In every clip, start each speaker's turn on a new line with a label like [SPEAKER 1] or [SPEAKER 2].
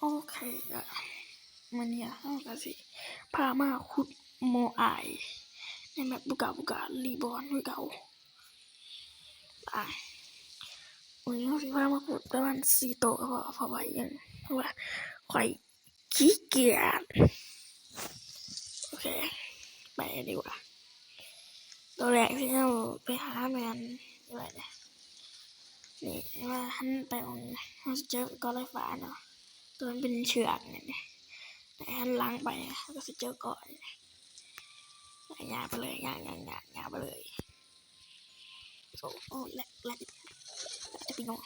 [SPEAKER 1] โอเคอะมันเนี่ยเราก็สิพามาขุดโมอายในแบบบุการีบอนคือเก่าวันนี้เราสิพามาขุดประมาณ4โต๊ะก็พอไหวยังเพราะว่าข่อยขี้เกียจโอเคไปดีกว่าตัวแรกที่เราไปหาแมนอะไรเนี่ยนี่ว่าหันไปมองเราจะเจอก้อนไรฟ้าเนาะตัวมันเป็นเชือกเนี่ยแต่หันหลังไปก็จะเจอก้อนยาไปเลยยาไปเลยโอ้แหลกจะปีนง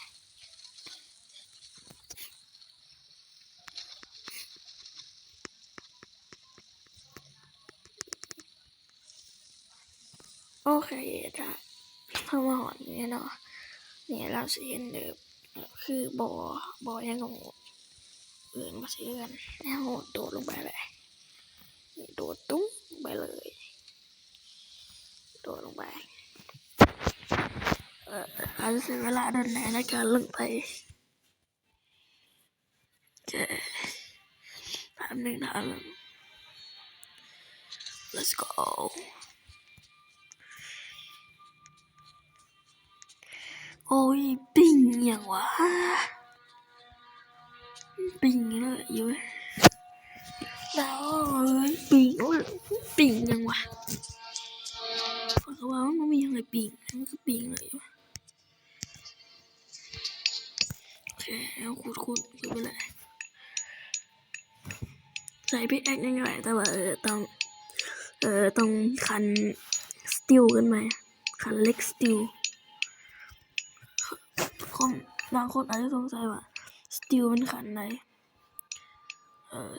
[SPEAKER 1] โอเคจ้ะเข้ามาหอนเนี่ยเนาะเนี่ยเราสิเห็นเด้อคือบ่อยังงมาซื้อกันแล้วโดดลงไปเลยโดดตุ้งไปเลยโดดลงไปอาจจะเสียเวลาเดินไหนในการลงไปแป๊บนึงนะ let's go โอ้ยปิงอย่างวะปิงเลยอยู่แล้วปิงอย่างวะเพราะว่ามันมีอะไรปิงมันคือปิงเลยอยู่โอเคแล้วขุดไปเลยใส่พิกแอคยังไงแต่ว่าต้องคันสติลกันไหมคันเล็กสติลบางคนอาจจะสงสัยว่าสติลมันคันไหน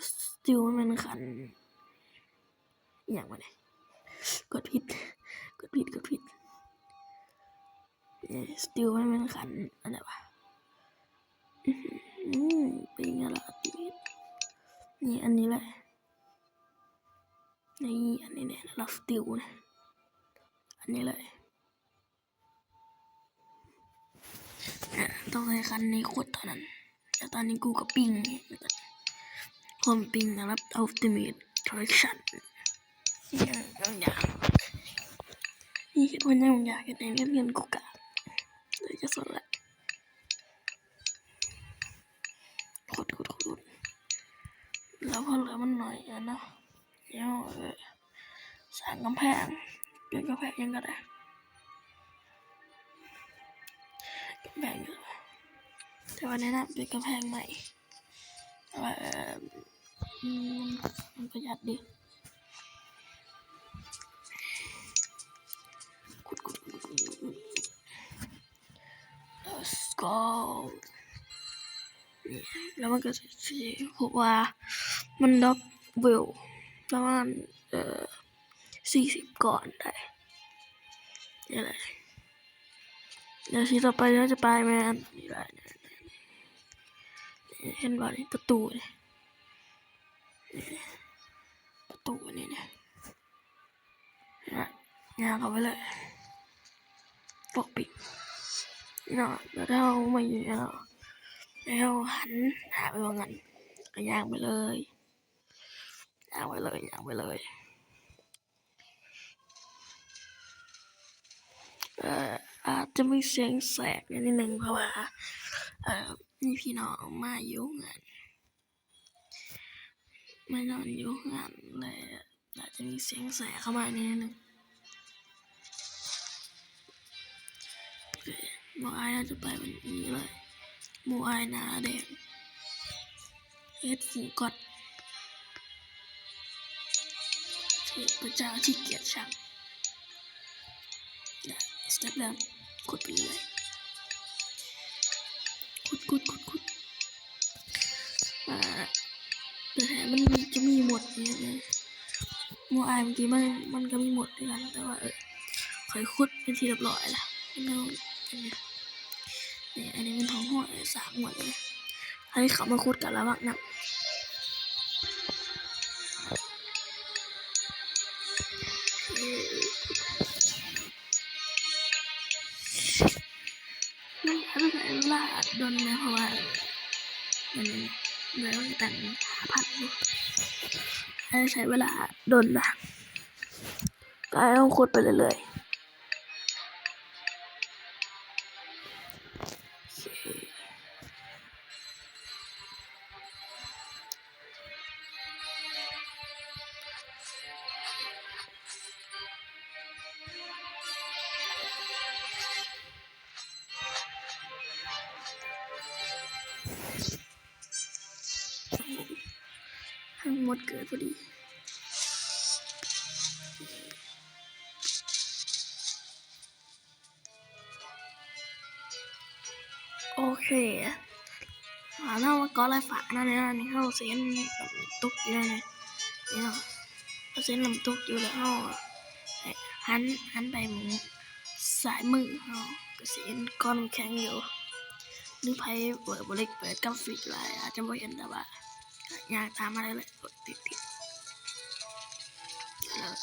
[SPEAKER 1] สติลมันคันอย่างวะเนี่ยกดผิดสติลมันเป็นคันอะไรวะเป็นอะไรนี่อันนี้แหละนี่อันนี้เนี่ยเราสติลนะอันนี้เลยต้องให้คันในขวดเท่านั้นแต่ตอนนี้กูก็ปิงความปิงนะครับ Ultimate Collection นี่คิดว่าอยากในเรียนกูกะเลยจะสนแหละขุดแล้วพอเหลือมันหน่อยนะเดี๋ยวสร้างกำแพงเป็นกำแพงยังก็ได้กำแพงแต่ว่าแนะนำเป็นกำแพงใหม่แต่ว่ามันประหยัดดีขุด let's go แล้วมันก็จะพบว่ามันดับเบิลประมาณ40ก่อนได้นี่แหละเดี๋ยวทีต่อไปเราจะไปแมนนี่แหละเห็นบ่นี่ประตูเนี่ยประตูนี่เนี่ยงานเข้าไปเลยปกปิดเนาะแล้วเราไม่อยู่แล้วหันหาไปว่างั้นก็ย่างไปเลยอาจจะมีเสียงแสกนิดนึงเพราะว่านี่พี่น้องมาอยู่งานไม่นอนอยู่งานเลยอาจจะมีเสียงแสกเข้ามานิดนึงโมอายน่าจะไปแบบนี้เลยโมอายหน้าแดงเฮ็ดฝูงกอดเทพเจ้าที่เกียรติชังสเต็ปแรกกดไปเลยขุดแต่แถมมันจะมีหมดเนี่ยโมอายเมื่อกี้มันก็มีหมดด้วยกันแต่ว่าค่อยขุดเป็นที่เรียบร้อยละแล้วอันนี้เป็นท้องหัว3หมดเลยให้เขามาขุดกันแล้วมักนับไม่ใช่เวลาโดนนะเพราะว่า แล้วตั้ง5,000อยู่ใช้เวลาโดนละก็ต้องขุดไปเรื่อยทั้งหมดเกิดพอดีโอเคเราก็ไล่ฝานั่นนี่เขาเส้นตุกอยู่เลยนี่เนาะเขาเส้นลำตุกอยู่แล้วเขาหันไปหมูสายมือเขาก็เส้นก้อนแข็งอยู่นึกไพ่เปิดบริกเปิดกราฟิกอะไรอาจจะไม่เห็นแต่ว่าอยากทำอะไรเลยกดติดแล้ว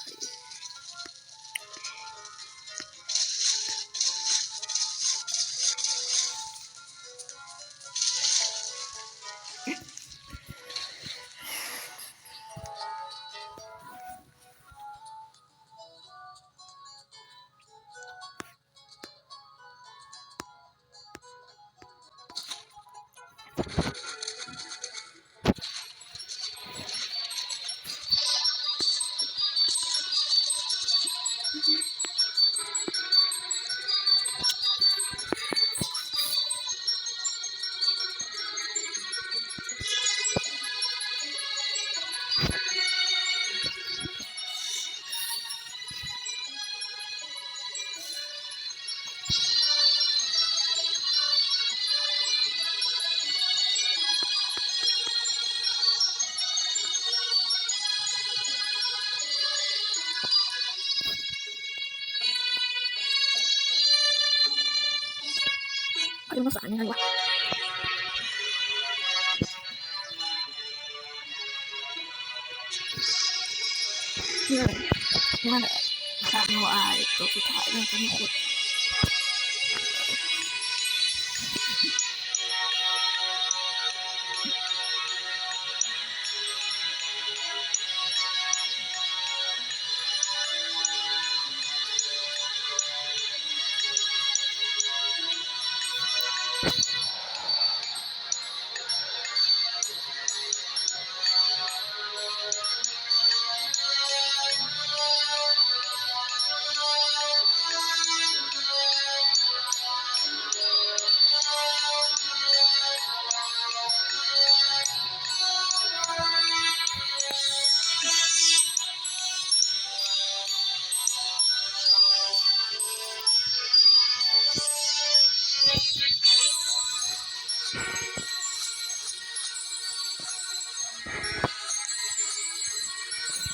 [SPEAKER 1] เป็นภาษาไงวะนี่แหละทางเราตัวสุดท้ายเราจะไม่ขุด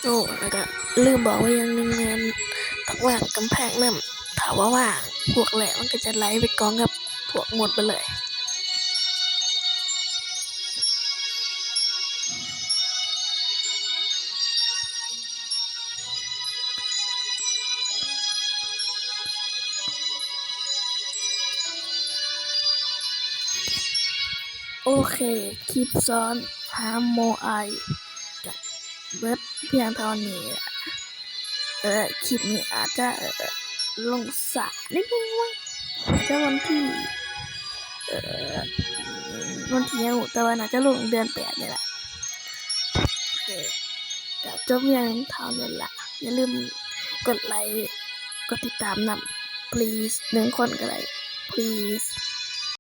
[SPEAKER 1] โอ้แล้วก็ลืมบอกว่ายังหนึ่งเงินต้องวางกำแพงนั่นถามว่าพวกแหละมันก็จะไหลไปกองกับพวกหมดไปเลยโอเคคลิปซ้อนหาโมไอกับเบิร์ดเพียงเท่านี้คลิปนี้อาจจะลงสายนิดนึงว่าอาจจะวันที่ยังแต่ว่าน่าจะลงเดือน8นี่แหละโอเคแต่จบยังเท่านั้นละอย่าลืมกดไลค์กดติดตามนำ please 1 คนก็ได้ please